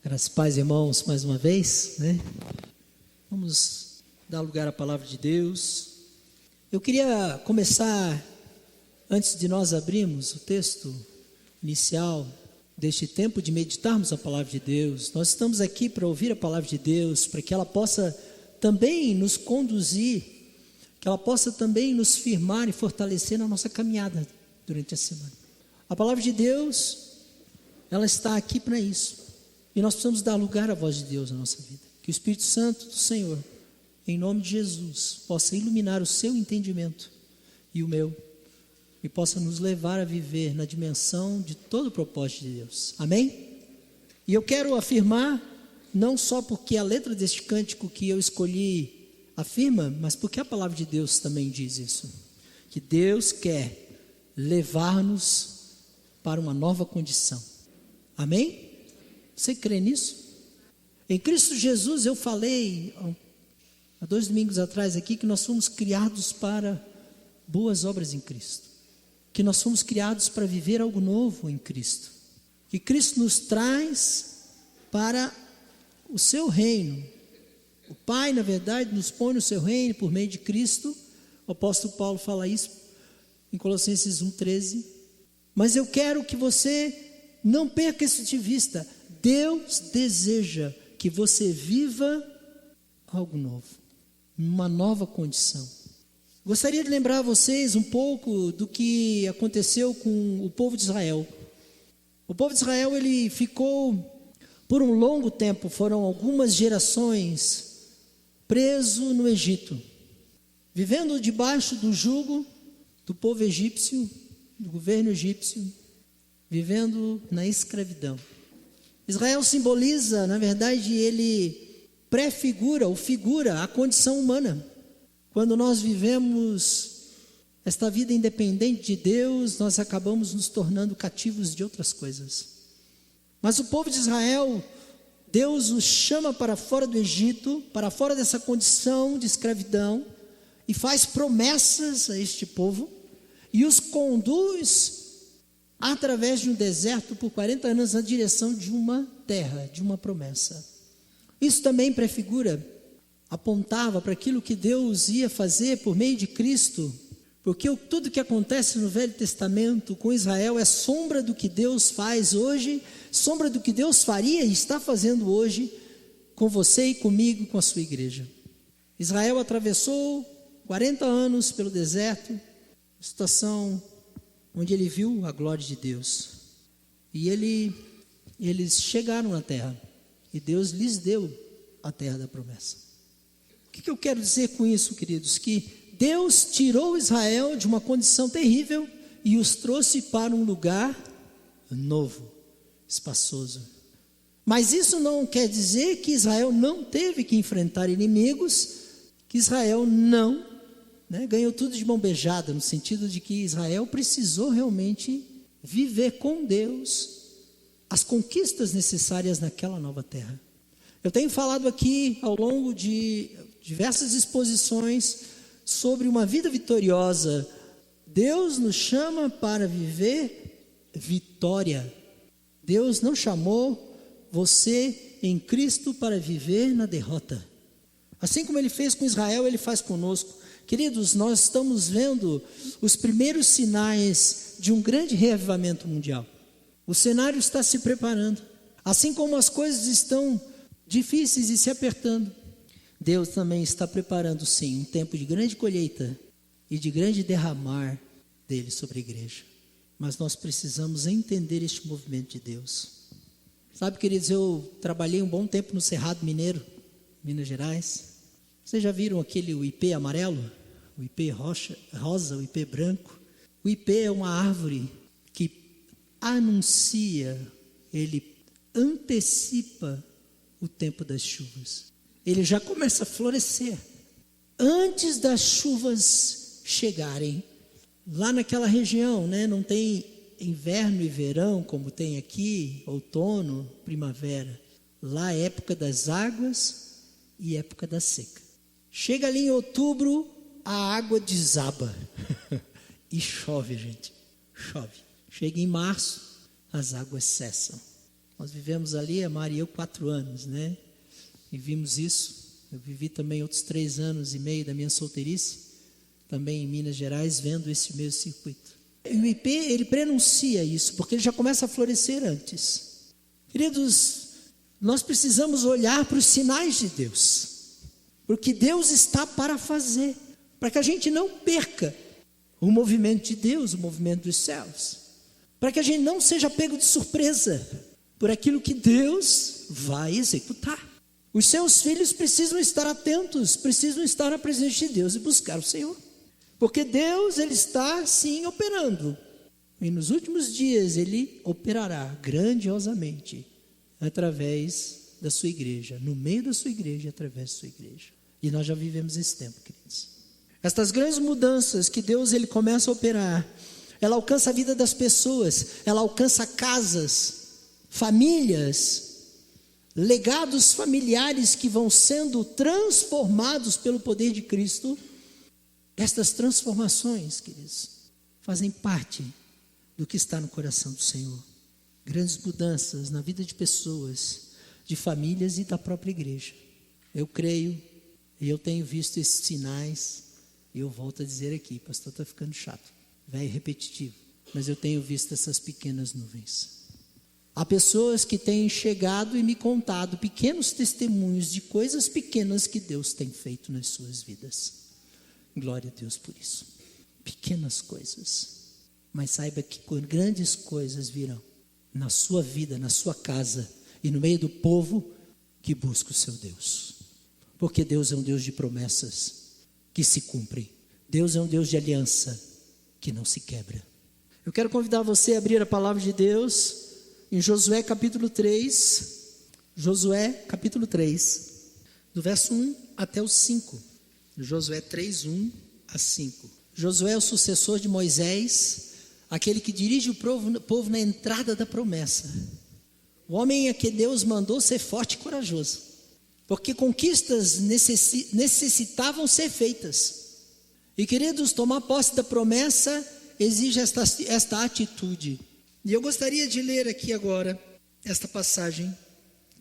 Graças, paz, irmãos, mais uma vez, né? Vamos dar lugar à palavra de Deus. Eu queria começar, antes de nós abrirmos o texto inicial deste tempo de meditarmos a palavra de Deus. Nós estamos aqui para ouvir a palavra de Deus, para que ela possa também nos conduzir, que ela possa também nos firmar e fortalecer na nossa caminhada durante a semana. A palavra de Deus, ela está aqui para isso. E nós precisamos dar lugar à voz de Deus na nossa vida. Que o Espírito Santo do Senhor, em nome de Jesus, possa iluminar o seu entendimento e o meu, e possa nos levar a viver na dimensão de todo o propósito de Deus. Amém? E eu quero afirmar, não só porque a letra deste cântico que eu escolhi afirma, mas porque a palavra de Deus também diz isso. Que Deus quer levar-nos para uma nova condição. Amém? Você crê nisso? Em Cristo Jesus, eu falei há 2 domingos atrás aqui que nós fomos criados para boas obras em Cristo, que nós fomos criados para viver algo novo em Cristo, que Cristo nos traz para o seu reino. O Pai, na verdade, nos põe no seu reino por meio de Cristo. O apóstolo Paulo fala isso em Colossenses 1,13. Mas eu quero que você não perca isso de vista. Deus deseja que você viva algo novo, uma nova condição. Gostaria de lembrar a vocês um pouco do que aconteceu com o povo de Israel. O povo de Israel, ele ficou por um longo tempo, foram algumas gerações, preso no Egito, vivendo debaixo do jugo do povo egípcio, do governo egípcio, vivendo na escravidão. Israel simboliza, na verdade, ele prefigura ou figura a condição humana. Quando nós vivemos esta vida independente de Deus, nós acabamos nos tornando cativos de outras coisas. Mas o povo de Israel, Deus os chama para fora do Egito, para fora dessa condição de escravidão, e faz promessas a este povo, e os conduz através de um deserto por 40 anos na direção de uma terra, de uma promessa. Isso também prefigura, apontava para aquilo que Deus ia fazer por meio de Cristo, porque tudo que acontece no Velho Testamento com Israel é sombra do que Deus faz hoje, sombra do que Deus faria e está fazendo hoje com você e comigo, com a sua igreja. Israel atravessou 40 anos pelo deserto, situação onde ele viu a glória de Deus, e eles chegaram na terra, e Deus lhes deu a terra da promessa. O que eu quero dizer com isso, queridos? Que Deus tirou Israel de uma condição terrível e os trouxe para um lugar novo, espaçoso. Mas isso não quer dizer que Israel não teve que enfrentar inimigos, que Israel não ganhou tudo de mão beijada, no sentido de que Israel precisou realmente viver com Deus as conquistas necessárias naquela nova terra. Eu tenho falado aqui ao longo de diversas exposições sobre uma vida vitoriosa. Deus nos chama para viver vitória. Deus não chamou você em Cristo para viver na derrota. Assim como Ele fez com Israel, Ele faz conosco. Queridos, nós estamos vendo os primeiros sinais de um grande reavivamento mundial. O cenário está se preparando. Assim como as coisas estão difíceis e se apertando, Deus também está preparando, sim, um tempo de grande colheita e de grande derramar dele sobre a igreja. Mas nós precisamos entender este movimento de Deus. Sabe, queridos, eu trabalhei um bom tempo no Cerrado Mineiro, Minas Gerais. Vocês já viram o ipê amarelo? O ipê rosa, o ipê branco? O ipê é uma árvore que anuncia, ele antecipa o tempo das chuvas. Ele já começa a florescer antes das chuvas chegarem. Lá naquela região, não tem inverno e verão como tem aqui, outono, primavera. Lá é época das águas e época da seca. Chega ali em outubro, a água desaba e chove, gente, chove. Chega em março, as águas cessam. Nós vivemos ali, a Maria e eu, 4 anos, né? E vimos isso. Eu vivi também outros 3 anos e meio da minha solteirice, também em Minas Gerais, vendo esse mesmo circuito. O IP, ele prenuncia isso, porque ele já começa a florescer antes. Queridos, nós precisamos olhar para os sinais de Deus, porque Deus está para fazer, para que a gente não perca o movimento de Deus, o movimento dos céus, para que a gente não seja pego de surpresa por aquilo que Deus vai executar. Os seus filhos precisam estar atentos, precisam estar na presença de Deus e buscar o Senhor, porque Deus, ele está sim operando, e nos últimos dias ele operará grandiosamente através da sua igreja, no meio da sua igreja e através da sua igreja. E nós já vivemos esse tempo, queridos. Estas grandes mudanças que Deus ele começa a operar, ela alcança a vida das pessoas, ela alcança casas, famílias, legados familiares que vão sendo transformados pelo poder de Cristo. Estas transformações, queridos, fazem parte do que está no coração do Senhor. Grandes mudanças na vida de pessoas, de famílias e da própria igreja. Eu creio e eu tenho visto esses sinais, e eu volto a dizer aqui, pastor, está ficando chato, velho, repetitivo, mas eu tenho visto essas pequenas nuvens. Há pessoas que têm chegado e me contado pequenos testemunhos de coisas pequenas que Deus tem feito nas suas vidas. Glória a Deus por isso. Pequenas coisas, mas saiba que grandes coisas virão na sua vida, na sua casa e no meio do povo que busca o seu Deus. Porque Deus é um Deus de promessas que se cumprem. Deus é um Deus de aliança que não se quebra. Eu quero convidar você a abrir a palavra de Deus em Josué capítulo 3. Josué capítulo 3, do verso 1 até o 5. Josué 3, 1 a 5. Josué é o sucessor de Moisés, aquele que dirige o povo na entrada da promessa. O homem a que Deus mandou ser forte e corajoso, porque conquistas necessitavam ser feitas. E queridos, tomar posse da promessa exige esta atitude. E eu gostaria de ler aqui agora esta passagem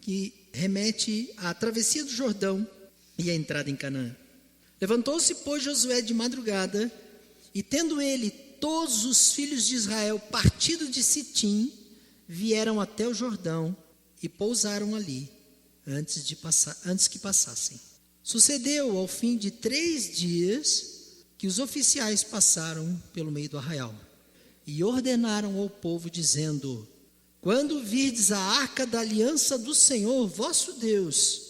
que remete à travessia do Jordão e à entrada em Canaã. Levantou-se, pois, Josué de madrugada, e tendo ele todos os filhos de Israel partido de Sitim, vieram até o Jordão e pousaram ali, antes que passassem. Sucedeu ao fim de 3 dias que os oficiais passaram pelo meio do arraial e ordenaram ao povo, dizendo: quando virdes a arca da aliança do Senhor vosso Deus,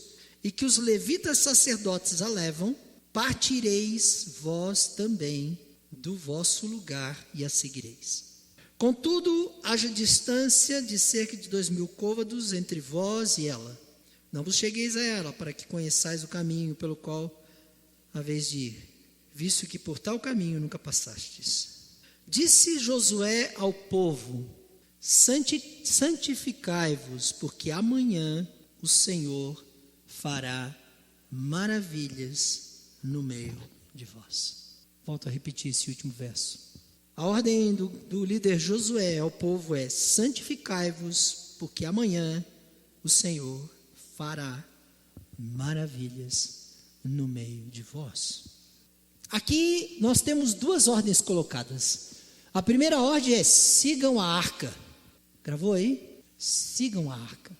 e que os levitas sacerdotes a levam, partireis vós também do vosso lugar e a seguireis. Contudo, haja distância de cerca de 2.000 côvados entre vós e ela. Não vos chegueis a ela, para que conheçais o caminho pelo qual haveis de ir, visto que por tal caminho nunca passastes. Disse Josué ao povo: santificai-vos, porque amanhã o Senhor fará maravilhas no meio de vós. Volto a repetir esse último verso. A ordem do líder Josué ao povo é: santificai-vos, porque amanhã o Senhor fará maravilhas no meio de vós. Aqui nós temos 2 ordens colocadas. A primeira ordem é: sigam a arca. Gravou aí? Sigam a arca.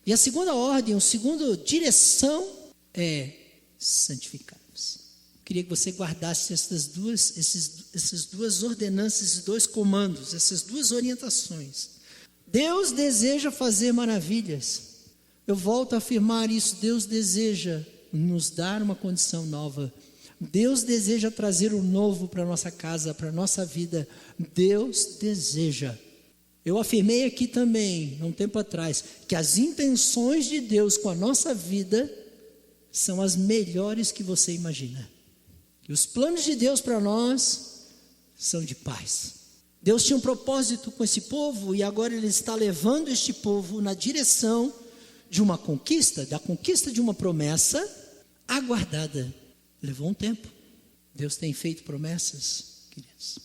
E a segunda ordem, a segunda direção é: santificai-vos. Queria que você guardasse essas duas ordenanças, esses 2 comandos, essas 2 orientações. Deus deseja fazer maravilhas. Eu volto a afirmar isso. Deus deseja nos dar uma condição nova. Deus deseja trazer o novo para a nossa casa, para a nossa vida. Deus deseja. Eu afirmei aqui também, há um tempo atrás, que as intenções de Deus com a nossa vida são as melhores que você imagina. E os planos de Deus para nós são de paz. Deus tinha um propósito com esse povo, e agora Ele está levando este povo na direção de uma conquista, da conquista de uma promessa aguardada. Levou um tempo. Deus tem feito promessas, queridos,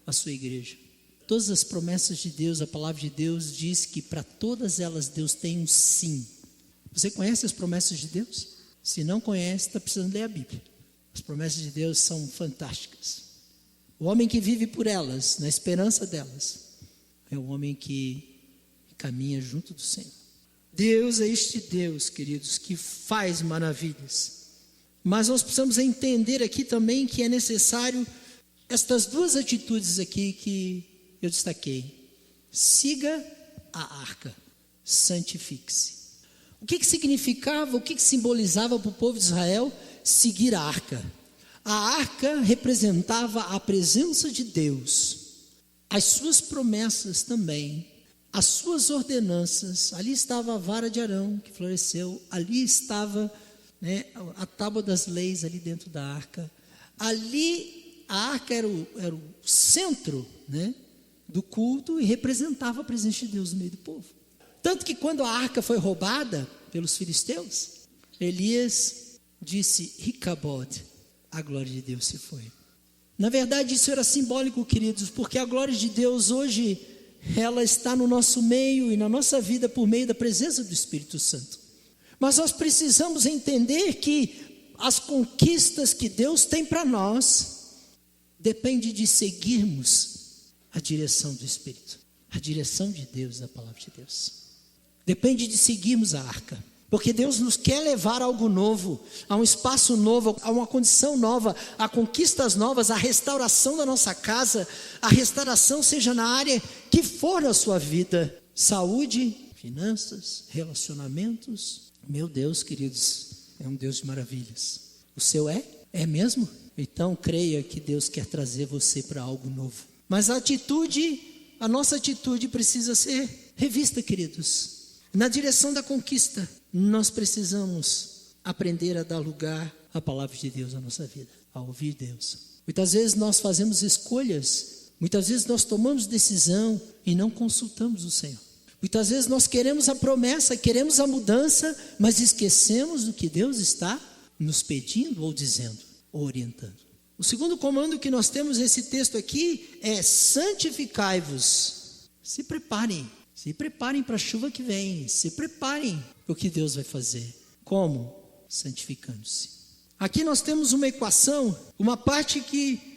à sua igreja. todas as promessas de Deus, a palavra de Deus diz que para todas elas Deus tem um sim. Você conhece as promessas de Deus? Se não conhece, está precisando ler a Bíblia. As promessas de Deus são fantásticas. O homem que vive por elas, na esperança delas, é o homem que caminha junto do Senhor. Deus é este Deus, queridos, que faz maravilhas. Mas nós precisamos entender aqui também que é necessário estas duas atitudes aqui que eu destaquei. Siga a arca, santifique-se. O que significava, o que simbolizava para o povo de Israel seguir a arca? A arca representava a presença de Deus, as suas promessas também, as suas ordenanças. Ali estava a vara de Arão que floresceu, ali estava, a tábua das leis ali dentro da arca. Ali a arca era o centro, do culto e representava a presença de Deus no meio do povo. Tanto que quando a arca foi roubada pelos filisteus, Elias disse: Icabod, a glória de Deus se foi. Na verdade, isso era simbólico, queridos, porque a glória de Deus hoje, ela está no nosso meio e na nossa vida por meio da presença do Espírito Santo. Mas nós precisamos entender que as conquistas que Deus tem para nós dependem de seguirmos a direção do Espírito, a direção de Deus, a palavra de Deus. Depende de seguirmos a arca, porque Deus nos quer levar a algo novo, a um espaço novo, a uma condição nova, a conquistas novas, a restauração da nossa casa, a restauração seja na área que for na sua vida, saúde, finanças, relacionamentos. Meu Deus, queridos, é um Deus de maravilhas. O seu é? É mesmo? Então creia que Deus quer trazer você para algo novo. Mas a nossa atitude precisa ser revista, queridos. Na direção da conquista, nós precisamos aprender a dar lugar à palavra de Deus na nossa vida, a ouvir Deus. Muitas vezes nós fazemos escolhas, muitas vezes nós tomamos decisão e não consultamos o Senhor. Muitas vezes nós queremos a promessa, queremos a mudança, mas esquecemos do que Deus está nos pedindo ou dizendo, ou orientando. O segundo comando que nós temos nesse texto aqui é: santificai-vos. Se preparem para a chuva que vem, se preparem para o que Deus vai fazer. Como? Santificando-se. Aqui nós temos uma equação, uma parte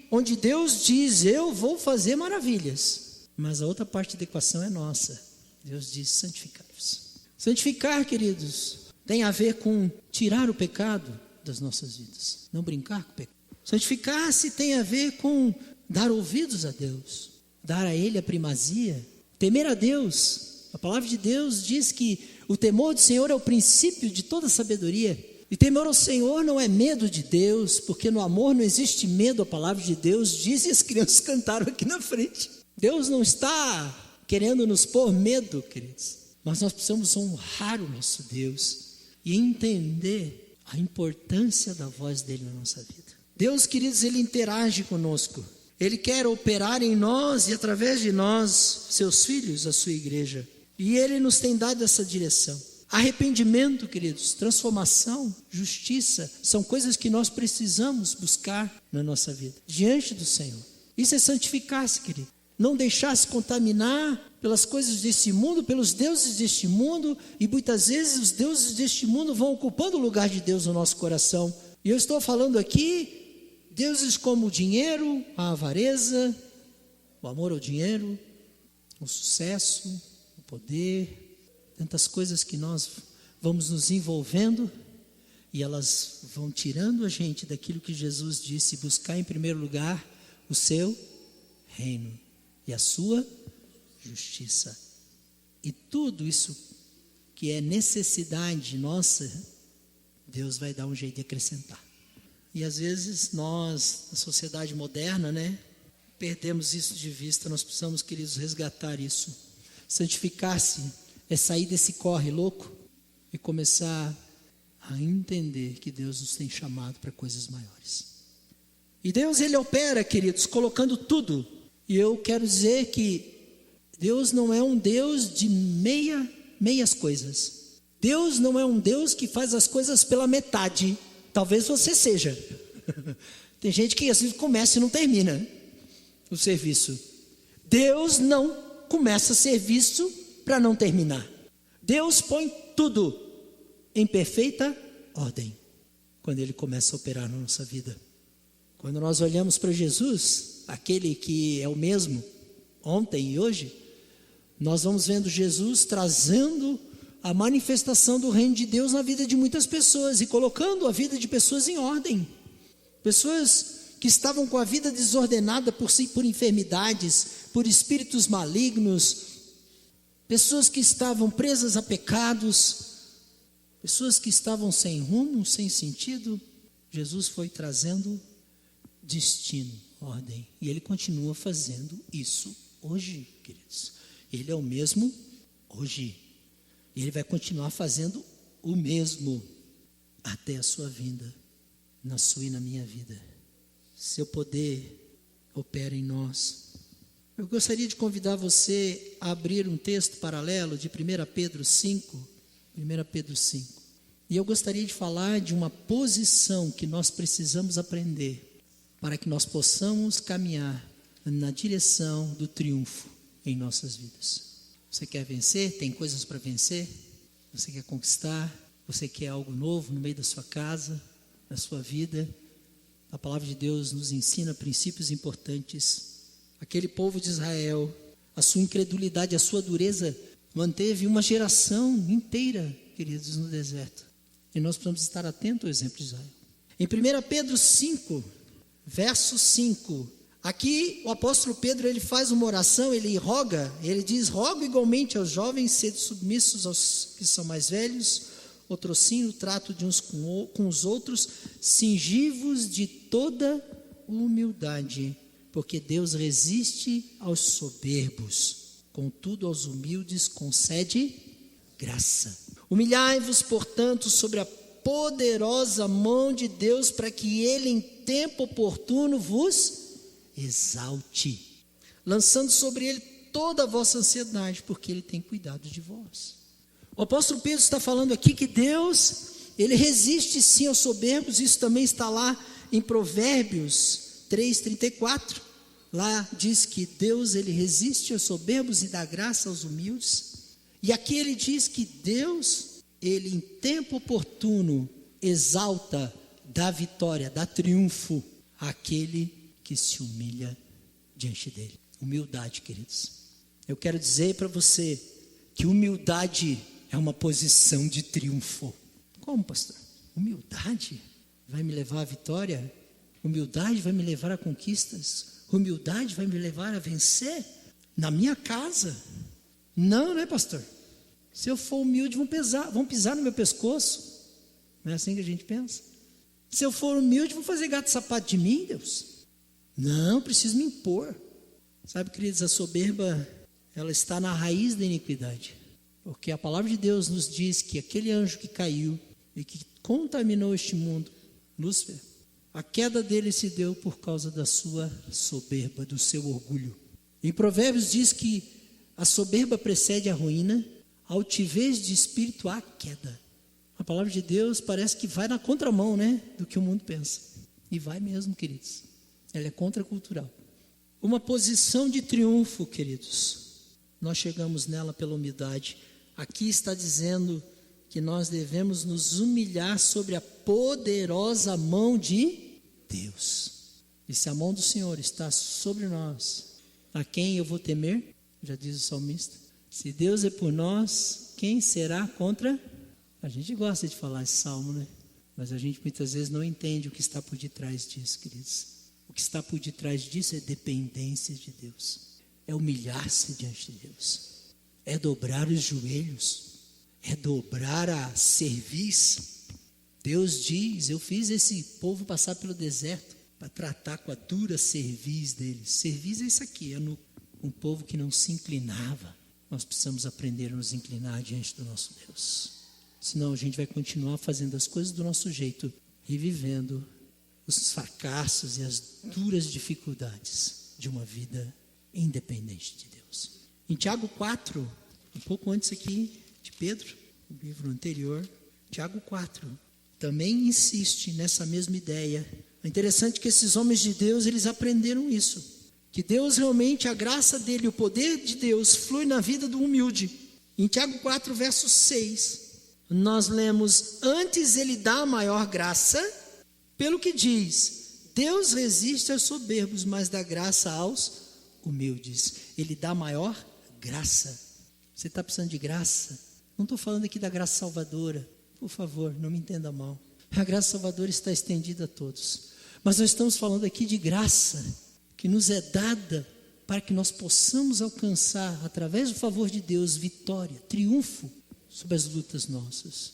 onde Deus diz: eu vou fazer maravilhas, mas a outra parte da equação é nossa. Deus diz: santificai-vos. Santificar, queridos, tem a ver com tirar o pecado das nossas vidas, não brincar com o pecado. Santificar-se tem a ver com dar ouvidos a Deus, dar a Ele a primazia, temer a Deus. A palavra de Deus diz que o temor do Senhor é o princípio de toda sabedoria. E temor ao Senhor não é medo de Deus, porque no amor não existe medo, a palavra de Deus diz, e as crianças cantaram aqui na frente. Deus não está querendo nos pôr medo, queridos, mas nós precisamos honrar o nosso Deus e entender a importância da voz dele na nossa vida. Deus, queridos, ele interage conosco. Ele quer operar em nós e através de nós, seus filhos, a sua igreja. E Ele nos tem dado essa direção. Arrependimento, queridos, transformação, justiça, são coisas que nós precisamos buscar na nossa vida, diante do Senhor. Isso é santificar-se, querido. Não deixar se contaminar pelas coisas deste mundo, pelos deuses deste mundo. E muitas vezes os deuses deste mundo vão ocupando o lugar de Deus no nosso coração. E eu estou falando aqui deuses como o dinheiro, a avareza, o amor ao dinheiro, o sucesso, o poder, tantas coisas que nós vamos nos envolvendo e elas vão tirando a gente daquilo que Jesus disse: buscar em primeiro lugar o seu reino e a sua justiça. E tudo isso que é necessidade nossa, Deus vai dar um jeito de acrescentar. E às vezes nós, na sociedade moderna, perdemos isso de vista. Nós precisamos, queridos, resgatar isso. Santificar-se é sair desse corre louco e começar a entender que Deus nos tem chamado para coisas maiores. E Deus, ele opera, queridos, colocando tudo. E eu quero dizer que Deus não é um Deus de meias coisas. Deus não é um Deus que faz as coisas pela metade. Talvez você seja. Tem gente que assim começa e não termina o serviço. Deus não começa a ser visto para não terminar. Deus põe tudo em perfeita ordem quando Ele começa a operar na nossa vida. Quando nós olhamos para Jesus, aquele que é o mesmo ontem e hoje, nós vamos vendo Jesus trazendo a manifestação do reino de Deus na vida de muitas pessoas e colocando a vida de pessoas em ordem. Pessoas que estavam com a vida desordenada por enfermidades, por espíritos malignos, pessoas que estavam presas a pecados, pessoas que estavam sem rumo, sem sentido. Jesus foi trazendo destino, ordem, e Ele continua fazendo isso hoje, queridos. Ele é o mesmo hoje, e Ele vai continuar fazendo o mesmo até a sua vinda, na sua e na minha vida. Seu poder opera em nós. Eu gostaria de convidar você a abrir um texto paralelo de 1 Pedro 5, 1 Pedro 5. E eu gostaria de falar de uma posição que nós precisamos aprender para que nós possamos caminhar na direção do triunfo em nossas vidas. Você quer vencer? Tem coisas para vencer? Você quer conquistar? Você quer algo novo no meio da sua casa, da sua vida? A palavra de Deus nos ensina princípios importantes. Aquele povo de Israel, a sua incredulidade, a sua dureza, manteve uma geração inteira, queridos, no deserto. E nós precisamos estar atentos ao exemplo de Israel. Em 1 Pedro 5, verso 5, aqui o apóstolo Pedro, ele faz uma oração, ele diz: rogo igualmente aos jovens, sede submissos aos que são mais velhos, outrossim o trato de uns com os outros, cingivos de toda humildade, porque Deus resiste aos soberbos, contudo aos humildes concede graça. Humilhai-vos, portanto, sobre a poderosa mão de Deus, para que Ele em tempo oportuno vos exalte, lançando sobre Ele toda a vossa ansiedade, porque Ele tem cuidado de vós. O apóstolo Pedro está falando aqui que Deus, Ele resiste sim aos soberbos. Isso também está lá em Provérbios 3:34, lá diz que Deus, Ele resiste aos soberbos e dá graça aos humildes. E aqui ele diz que Deus, Ele em tempo oportuno exalta, dá vitória, dá triunfo àquele que se humilha diante dele. Humildade, queridos. Eu quero dizer para você que humildade é uma posição de triunfo. Como, pastor? Humildade vai me levar à vitória? Humildade vai me levar a conquistas? Humildade vai me levar a vencer? Na minha casa? Não, né, pastor? Se eu for humilde, vão pisar no meu pescoço. Não é assim que a gente pensa? Se eu for humilde, vão fazer gato sapato de mim, Deus? Não, preciso me impor. Sabe, queridos, a soberba, ela está na raiz da iniquidade. Porque a palavra de Deus nos diz que aquele anjo que caiu e que contaminou este mundo, Lúcifer, a queda dele se deu por causa da sua soberba, do seu orgulho. Em Provérbios diz que a soberba precede a ruína, a altivez de espírito a queda. A palavra de Deus parece que vai na contramão, né, do que o mundo pensa. E vai mesmo, queridos. Ela é contracultural. Uma posição de triunfo, queridos. Nós chegamos nela pela humildade. Aqui está dizendo que nós devemos nos humilhar sobre a poderosa mão de Deus. E se a mão do Senhor está sobre nós, a quem eu vou temer? Já diz o salmista. Se Deus é por nós, quem será contra? A gente gosta de falar esse salmo, né? Mas a gente muitas vezes não entende o que está por detrás disso, queridos. O que está por detrás disso é dependência de Deus. É humilhar-se diante de Deus. É dobrar os joelhos. É dobrar a cerviz. Deus diz: eu fiz esse povo passar pelo deserto para tratar com a dura cerviz deles. Cerviz é isso aqui, é um povo que não se inclinava. Nós precisamos aprender a nos inclinar diante do nosso Deus. Senão a gente vai continuar fazendo as coisas do nosso jeito e vivendo os fracassos e as duras dificuldades de uma vida independente de Deus. Em Tiago 4, um pouco antes aqui de Pedro, o livro anterior, Tiago 4, também insiste nessa mesma ideia. É interessante que esses homens de Deus, eles aprenderam isso. que Deus realmente, a graça dele, o poder de Deus flui na vida do humilde. Em Tiago 4, verso 6, nós lemos: antes ele dá a maior graça, pelo que diz, Deus resiste aos soberbos, mas dá graça aos humildes. Ele dá maior graça. Você está precisando de graça? Não estou falando aqui da graça salvadora, por favor, não me entenda mal. A graça salvadora está estendida a todos, mas nós estamos falando aqui de graça que nos é dada para que nós possamos alcançar, através do favor de Deus, vitória, triunfo sobre as lutas nossas.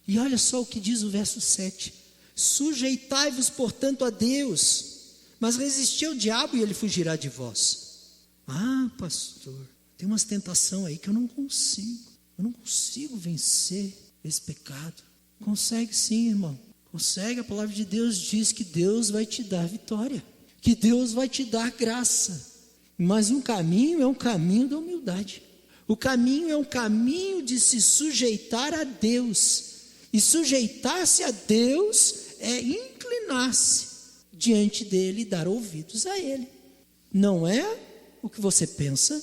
E olha só o que diz o verso 7: sujeitai-vos, portanto, a Deus, mas resisti ao diabo e ele fugirá de vós. Ah, pastor, tem umas tentação aí que eu não consigo vencer esse pecado. Consegue sim, irmão, consegue. A palavra de Deus diz que Deus vai te dar vitória, que Deus vai te dar graça. Mas um caminho é um caminho da humildade. O caminho é um caminho de se sujeitar a Deus. E sujeitar-se a Deus é inclinar-se diante dele e dar ouvidos a ele. Não é o que você pensa,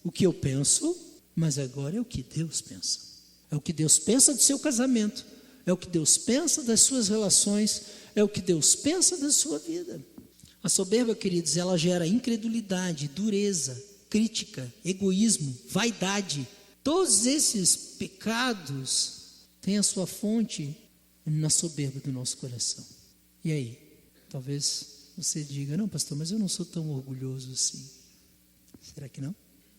o que eu penso, mas agora é o que Deus pensa. É o que Deus pensa do seu casamento, é o que Deus pensa das suas relações, é o que Deus pensa da sua vida. A soberba, queridos, ela gera incredulidade, dureza, crítica, egoísmo, vaidade. Todos esses pecados têm a sua fonte na soberba do nosso coração. E aí? Talvez você diga: não, pastor, mas eu não sou tão orgulhoso assim. Será que não?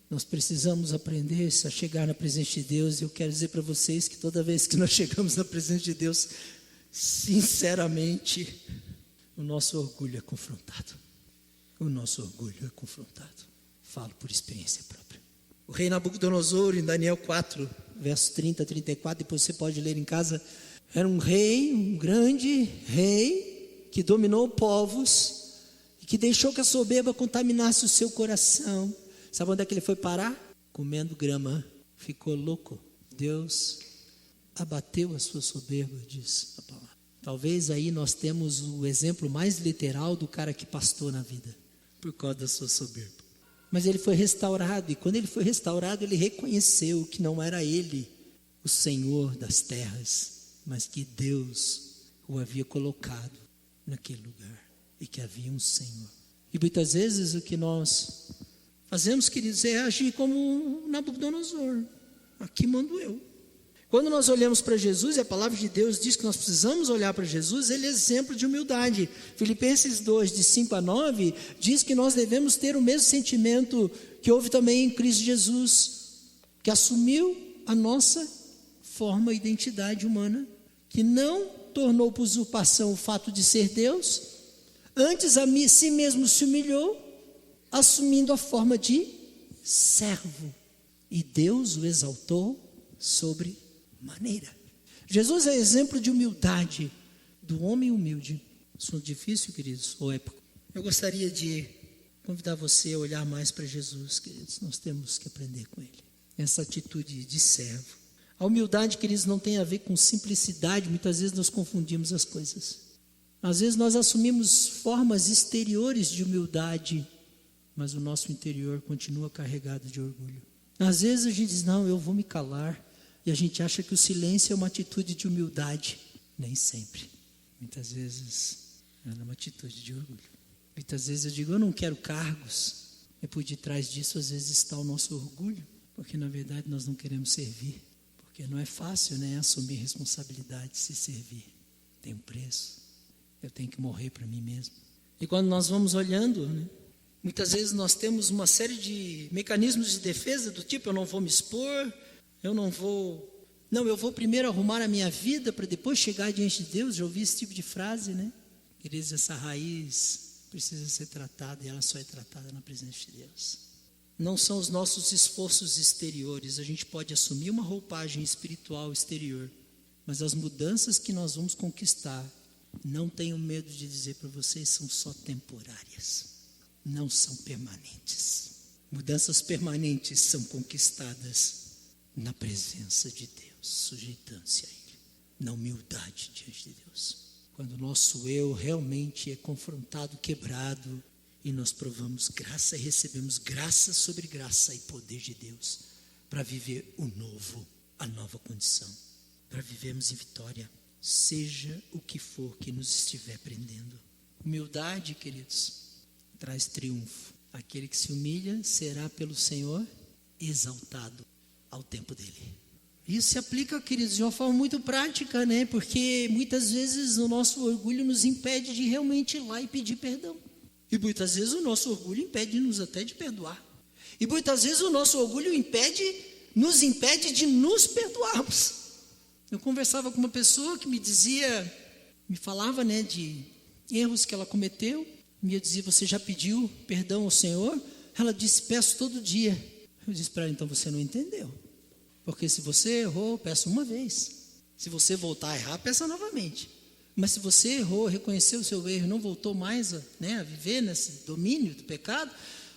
Nós precisamos aprender a chegar na presença de Deus. E eu quero dizer para vocês que toda vez que nós chegamos na presença de Deus, sinceramente, o nosso orgulho é confrontado. O nosso orgulho é confrontado. Falo por experiência própria. O rei Nabucodonosor, em Daniel 4, verso 30 a 34, depois você pode ler em casa, era um rei, um grande rei, que dominou povos, e que deixou que a soberba contaminasse o seu coração. Sabe onde é que ele foi parar? Comendo grama. Ficou louco. Deus abateu a sua soberba, diz a palavra. Talvez aí nós temos o exemplo mais literal do cara que pastou na vida, por causa da sua soberba. Mas ele foi restaurado, e quando ele foi restaurado, ele reconheceu que não era ele o Senhor das terras, mas que Deus o havia colocado naquele lugar, e que havia um Senhor. E muitas vezes o que nós fazemos, queridos, é agir como Nabucodonosor. Aqui mando eu. Quando nós olhamos para Jesus, e a palavra de Deus diz que nós precisamos olhar para Jesus, ele é exemplo de humildade. Filipenses 2, de 5 a 9, diz que nós devemos ter o mesmo sentimento que houve também em Cristo Jesus, que assumiu a nossa forma e identidade humana, que não tornou por usurpação o fato de ser Deus, antes a si mesmo se humilhou, assumindo a forma de servo, e Deus o exaltou sobre maneira. Jesus é exemplo de humildade, do homem humilde. Assunto difícil, queridos, ou épico? Eu gostaria de convidar você a olhar mais para Jesus, queridos. Nós temos que aprender com ele, essa atitude de servo. A humildade, queridos, não tem a ver com simplicidade. Muitas vezes nós confundimos as coisas. Às vezes nós assumimos formas exteriores de humildade, mas o nosso interior continua carregado de orgulho. Às vezes a gente diz: não, eu vou me calar, e a gente acha que o silêncio é uma atitude de humildade. Nem sempre. Muitas vezes é uma atitude de orgulho. Muitas vezes eu digo: eu não quero cargos, e por detrás disso às vezes está o nosso orgulho, porque na verdade nós não queremos servir, porque não é fácil, né, assumir responsabilidade, se servir. Tem um preço, eu tenho que morrer para mim mesmo. E quando nós vamos olhando, né, muitas vezes nós temos uma série de mecanismos de defesa, do tipo: eu não vou me expor, eu vou primeiro arrumar a minha vida para depois chegar diante de Deus. Já ouvi esse tipo de frase, né? Queridos, essa raiz precisa ser tratada, e ela só é tratada na presença de Deus. Não são os nossos esforços exteriores. A gente pode assumir uma roupagem espiritual exterior, mas as mudanças que nós vamos conquistar, não tenho medo de dizer para vocês, são só temporárias, não são permanentes. Mudanças permanentes são conquistadas na presença de Deus, sujeitando-se a Ele, na humildade diante de Deus. Quando o nosso eu realmente é confrontado, quebrado, E nós provamos graça e recebemos graça sobre graça e poder de Deus para viver o novo, a nova condição, para vivermos em vitória, seja o que for que nos estiver prendendo. Humildade, queridos, traz triunfo. Aquele que se humilha será pelo Senhor exaltado ao tempo dele. Isso se aplica, queridos, de uma forma muito prática, né? Porque muitas vezes o nosso orgulho nos impede de realmente ir lá e pedir perdão. E muitas vezes o nosso orgulho impede-nos até de perdoar. E muitas vezes o nosso orgulho nos impede de nos perdoarmos. Eu conversava com uma pessoa que me falava, né, de erros que ela cometeu. Eu dizia, você já pediu perdão ao Senhor? Ela disse, peço todo dia. Eu disse para ela, então você não entendeu. Porque se você errou, peça uma vez. Se você voltar a errar, peça novamente. Mas se você errou, reconheceu o seu erro, não voltou mais a viver nesse domínio do pecado,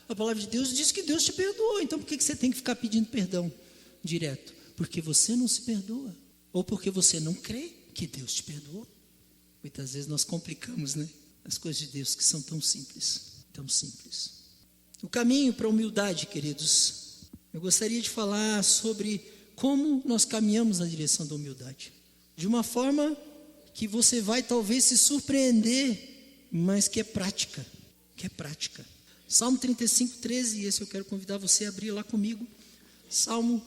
a palavra de Deus diz que Deus te perdoou. Então por que você tem que ficar pedindo perdão direto? Porque você não se perdoa. Ou porque você não crê que Deus te perdoou. Muitas vezes nós complicamos, né, as coisas de Deus que são tão simples. Tão simples. O caminho para a humildade, queridos. Eu gostaria de falar sobre como nós caminhamos na direção da humildade. De uma forma que você vai talvez se surpreender, mas que é prática. Salmo 35, 13, esse eu quero convidar você a abrir lá comigo. Salmo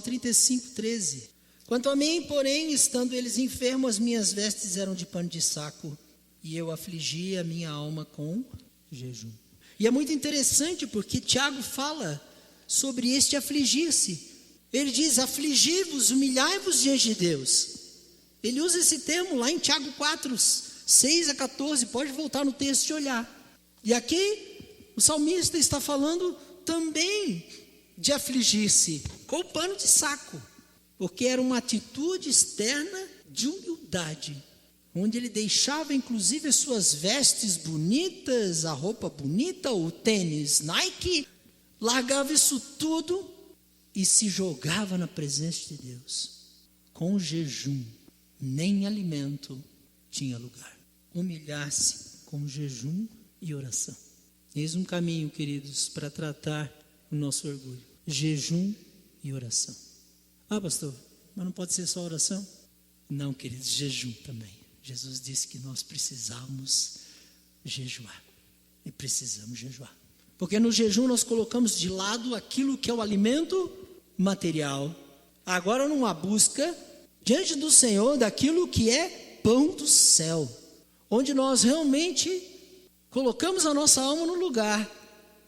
35, 13. Quanto a mim, porém, estando eles enfermos, as minhas vestes eram de pano de saco, e eu afligia a minha alma com jejum. E é muito interessante porque Tiago fala sobre este afligir-se. Ele diz, afligi-vos, humilhai-vos diante de Deus. Ele usa esse termo lá em Tiago 4, 6 a 14, pode voltar no texto e olhar. E aqui o salmista está falando também de afligir-se com o pano de saco, porque era uma atitude externa de humildade, onde ele deixava inclusive as suas vestes bonitas, a roupa bonita, o tênis Nike, largava isso tudo e se jogava na presença de Deus, com jejum. Nem alimento tinha lugar. Humilhar-se com jejum e oração. Eis um caminho, queridos, para tratar o nosso orgulho. Jejum e oração. Ah, pastor, mas não pode ser só oração? Não, queridos, jejum também. Jesus disse que nós precisamos jejuar. E precisamos jejuar. Porque no jejum nós colocamos de lado aquilo que é o alimento material. Agora numa busca diante do Senhor daquilo que é pão do céu, onde nós realmente colocamos a nossa alma no lugar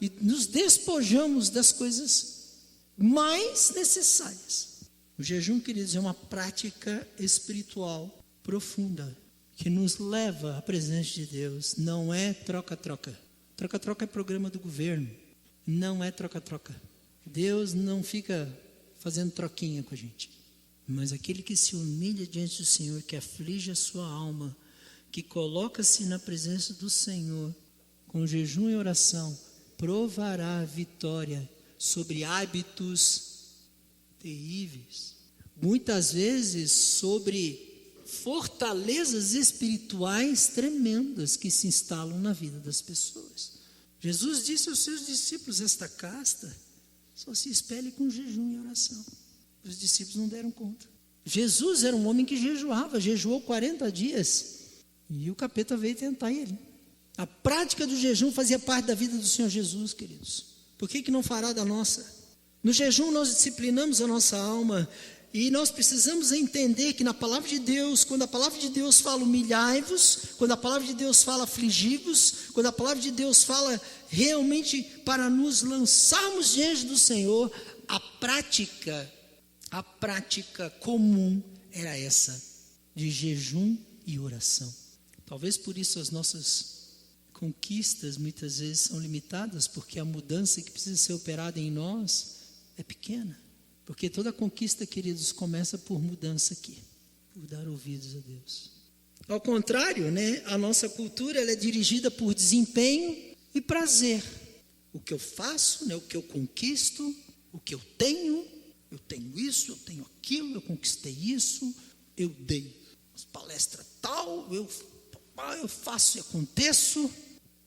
e nos despojamos das coisas mais necessárias. O jejum, queridos, é uma prática espiritual profunda que nos leva à presença de Deus. Não é troca-troca. Troca-troca é programa do governo. Não é troca-troca. Deus não fica fazendo troquinha com a gente. Mas aquele que se humilha diante do Senhor, que aflige a sua alma, que coloca-se na presença do Senhor, com jejum e oração, provará a vitória sobre hábitos terríveis. Muitas vezes sobre fortalezas espirituais tremendas que se instalam na vida das pessoas. Jesus disse aos seus discípulos, esta casta só se expele com jejum e oração. Os discípulos não deram conta. Jesus era um homem que jejuou 40 dias e o capeta veio tentar ele. A prática do jejum fazia parte da vida do Senhor Jesus, queridos. Por que não fará da nossa? No jejum nós disciplinamos a nossa alma e nós precisamos entender que na palavra de Deus, quando a palavra de Deus fala humilhai-vos, quando a palavra de Deus fala afligi-vos, quando a palavra de Deus fala realmente para nos lançarmos diante do Senhor, a prática comum era essa, de jejum e oração. Talvez por isso as nossas conquistas muitas vezes são limitadas, porque a mudança que precisa ser operada em nós é pequena. Porque toda conquista, queridos, começa por mudança aqui, por dar ouvidos a Deus. Ao contrário, né, a nossa cultura ela é dirigida por desempenho e prazer. O que eu faço, né, o que eu conquisto, o que eu tenho isso, eu tenho aquilo, eu conquistei isso, eu dei palestra tal, eu faço e aconteço.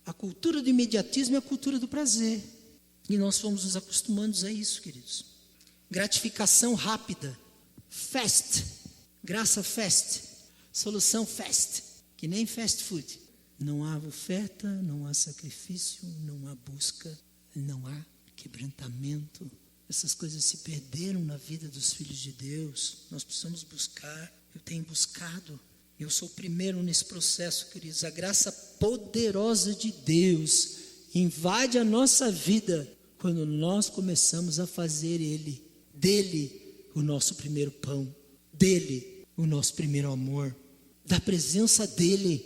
A cultura do imediatismo é a cultura do prazer. E nós fomos nos acostumando a isso, queridos. Gratificação rápida. Fast. Graça fast. Solução fast. Que nem fast food. Não há oferta, não há sacrifício, não há busca, não há quebrantamento. Essas coisas se perderam na vida dos filhos de Deus. Nós precisamos buscar. Eu tenho buscado. Eu sou o primeiro nesse processo, queridos. A graça poderosa de Deus invade a nossa vida quando nós começamos a fazer dele, o nosso primeiro pão, dele, o nosso primeiro amor, da presença dele,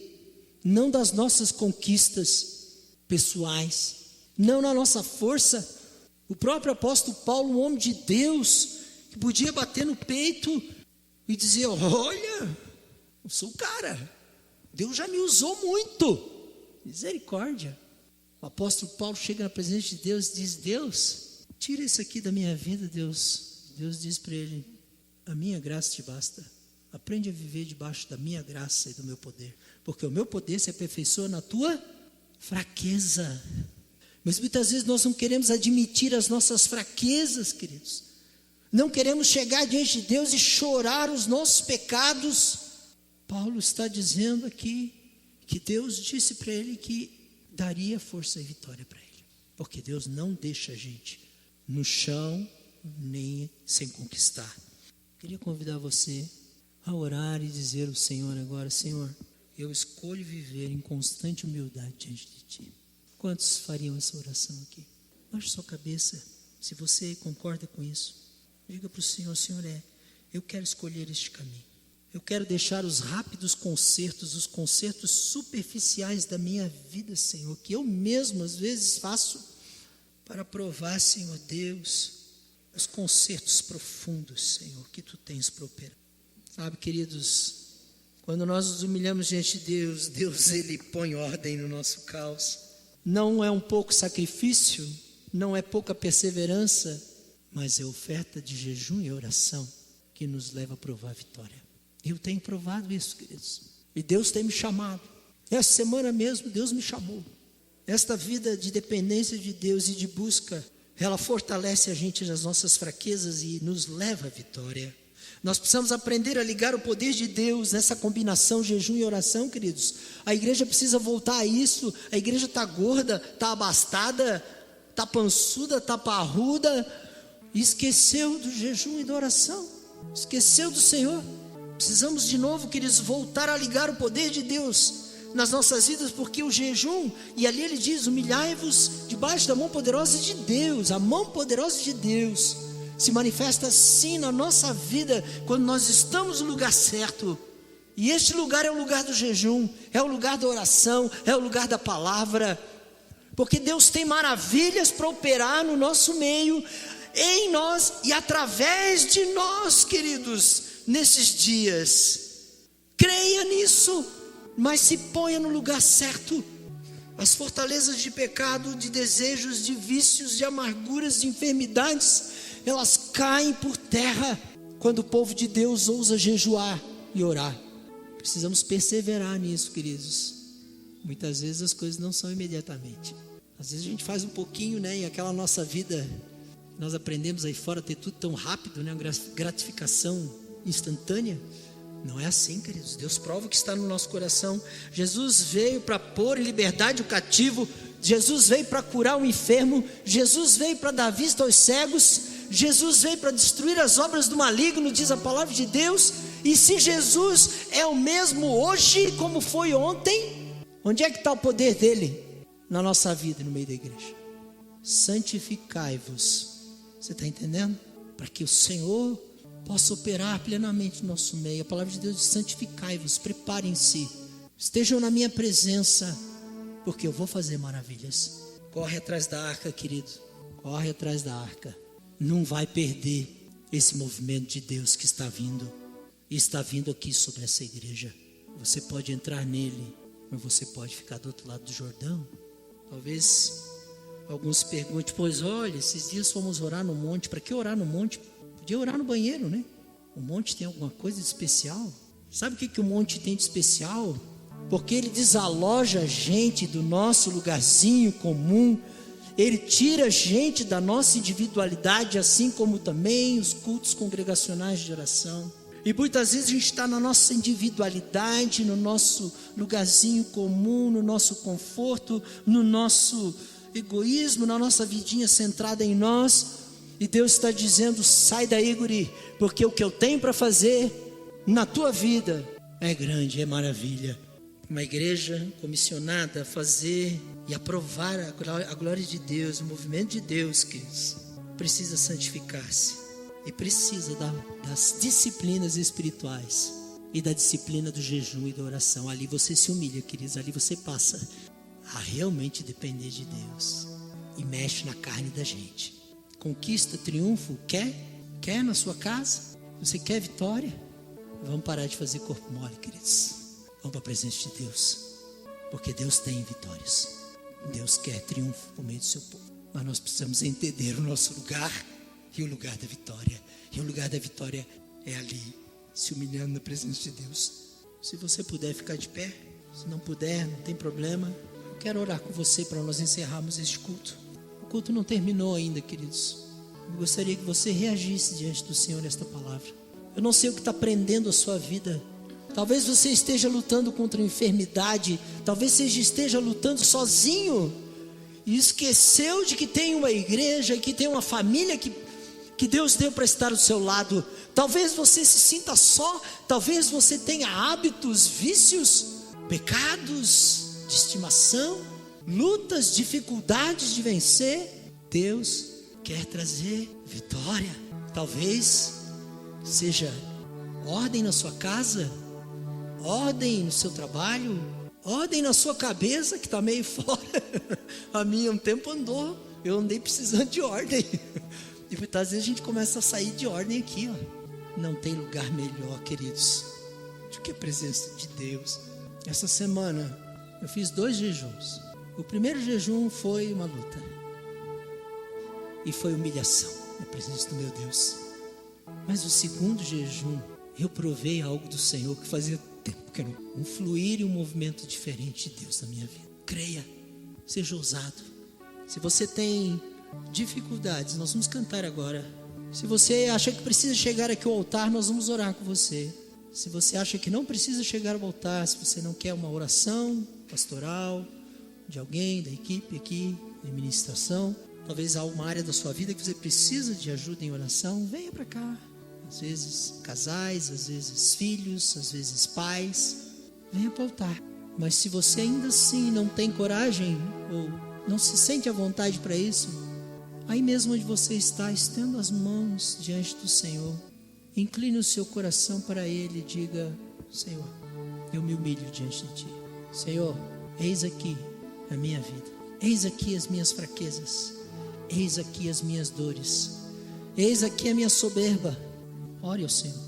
não das nossas conquistas pessoais, não na nossa força. O próprio apóstolo Paulo, um homem de Deus, que podia bater no peito e dizer: olha, eu sou o cara, Deus já me usou muito, misericórdia. O apóstolo Paulo chega na presença de Deus e diz: Deus, tira isso aqui da minha vida, Deus. Deus diz para ele: a minha graça te basta. Aprende a viver debaixo da minha graça e do meu poder, porque o meu poder se aperfeiçoa na tua fraqueza. Mas muitas vezes nós não queremos admitir as nossas fraquezas, queridos. Não queremos chegar diante de Deus e chorar os nossos pecados. Paulo está dizendo aqui que Deus disse para ele que daria força e vitória para ele, porque Deus não deixa a gente no chão nem sem conquistar. Queria convidar você a orar e dizer ao Senhor agora: Senhor, eu escolho viver em constante humildade diante de Ti. Quantos fariam essa oração aqui? Baixe sua cabeça, se você concorda com isso. Diga para o Senhor: Senhor, eu quero escolher este caminho. Eu quero deixar os rápidos concertos, os concertos superficiais da minha vida, Senhor, que eu mesmo às vezes faço, para provar, Senhor Deus, os concertos profundos, Senhor, que Tu tens para operar. Sabe, queridos, quando nós nos humilhamos diante de Deus, Deus, Ele põe ordem no nosso caos. Não é um pouco sacrifício, não é pouca perseverança, mas é oferta de jejum e oração que nos leva a provar a vitória. Eu tenho provado isso, queridos, e Deus tem me chamado. Essa semana mesmo Deus me chamou. Esta vida de dependência de Deus e de busca, ela fortalece a gente nas nossas fraquezas e nos leva à vitória. Nós precisamos aprender a ligar o poder de Deus nessa combinação jejum e oração, queridos. A igreja precisa voltar a isso. A igreja está gorda, está abastada, está pançuda, está parruda, e esqueceu do jejum e da oração, esqueceu do Senhor. Precisamos de novo, queridos, voltar a ligar o poder de Deus nas nossas vidas, porque o jejum, e ali ele diz: humilhai-vos debaixo da mão poderosa de Deus. A mão poderosa de Deus se manifesta assim na nossa vida, quando nós estamos no lugar certo. E este lugar é o lugar do jejum, é o lugar da oração, é o lugar da palavra, porque Deus tem maravilhas para operar no nosso meio, em nós e através de nós, queridos, nesses dias. Creia nisso, mas se ponha no lugar certo. As fortalezas de pecado, de desejos, de vícios, de amarguras, de enfermidades, elas caem por terra quando o povo de Deus ousa jejuar e orar. Precisamos perseverar nisso, queridos. Muitas vezes as coisas não são imediatamente. Às vezes a gente faz um pouquinho, né? E aquela nossa vida, nós aprendemos aí fora a ter tudo tão rápido, né? Gratificação instantânea. Não é assim, queridos. Deus prova o que está no nosso coração. Jesus veio para pôr em liberdade o cativo. Jesus veio para curar o enfermo. Jesus veio para dar vista aos cegos. Jesus veio para destruir as obras do maligno, diz a palavra de Deus. E se Jesus é o mesmo hoje como foi ontem, onde é que está o poder dele na nossa vida, no meio da igreja? Santificai-vos. Você está entendendo? Para que o Senhor possa operar plenamente no nosso meio. A palavra de Deus diz: santificai-vos, preparem-se, estejam na minha presença, porque eu vou fazer maravilhas. Corre atrás da arca, querido, corre atrás da arca. Não vai perder esse movimento de Deus que está vindo, e está vindo aqui sobre essa igreja. Você pode entrar nele, mas você pode ficar do outro lado do Jordão. Talvez alguns perguntem: pois olha, esses dias fomos orar no monte. Para que orar no monte? Podia orar no banheiro, né? O monte tem alguma coisa de especial? Sabe o que o monte tem de especial? porque Ele desaloja a gente do nosso lugarzinho comum, Ele tira a gente da nossa individualidade, assim como também os cultos congregacionais de oração. E muitas vezes a gente está na nossa individualidade, no nosso lugarzinho comum, no nosso conforto, no nosso egoísmo, na nossa vidinha centrada em nós. E Deus está dizendo: sai daí, guri, porque o que eu tenho para fazer na tua vida é grande, é maravilha. Uma igreja comissionada a fazer e aprovar a glória de Deus, o movimento de Deus, queridos, precisa santificar-se. E precisa das disciplinas espirituais e da disciplina do jejum e da oração. Ali você se humilha, queridos, ali você passa a realmente depender de Deus. E mexe na carne da gente. Conquista, triunfo, quer na sua casa? Você quer vitória? Vamos parar de fazer corpo mole, queridos. Vamos para a presença de Deus. Porque Deus tem vitórias. Deus quer triunfo por meio do seu povo. Mas nós precisamos entender o nosso lugar e o lugar da vitória. E o lugar da vitória é ali, se humilhando na presença de Deus. Se você puder ficar de pé, se não puder, não tem problema. Eu quero orar com você para nós encerrarmos este culto. O culto não terminou ainda, queridos. Eu gostaria que você reagisse diante do Senhor nesta palavra. Eu não sei o que está prendendo a sua vida. Talvez você esteja lutando contra a enfermidade. Talvez você esteja lutando sozinho. E esqueceu de que tem uma igreja, que tem uma família que Deus deu para estar do seu lado. Talvez você se sinta só. Talvez você tenha hábitos, vícios, pecados de estimação, lutas, dificuldades de vencer. Deus quer trazer vitória. Talvez seja ordem na sua casa, ordem no seu trabalho, ordem na sua cabeça que está meio fora. A minha um tempo andou, eu andei precisando de ordem. E muitas vezes a gente começa a sair de ordem aqui, ó. Não tem lugar melhor, queridos, do que a presença de Deus. Essa semana eu fiz 2 jejuns. O primeiro jejum foi uma luta. E foi humilhação na presença do meu Deus. Mas o segundo jejum, eu provei algo do Senhor que fazia tempo que não. Um fluir e um movimento diferente de Deus na minha vida. Creia, seja ousado. Se você tem dificuldades, nós vamos cantar agora. Se você acha que precisa chegar aqui ao altar, nós vamos orar com você. Se você acha que não precisa chegar ao altar, se você não quer uma oração pastoral de alguém, da equipe aqui, de ministração, talvez há uma área da sua vida que você precisa de ajuda em oração, venha para cá. Às vezes casais, às vezes filhos, às vezes pais, venha para o altar. Mas se você ainda assim não tem coragem ou não se sente à vontade para isso, aí mesmo onde você está, estenda as mãos diante do Senhor, incline o seu coração para Ele e diga: Senhor, eu me humilho diante de Ti. Senhor, eis aqui a minha vida, eis aqui as minhas fraquezas, eis aqui as minhas dores, eis aqui a minha soberba. Ore ao Senhor.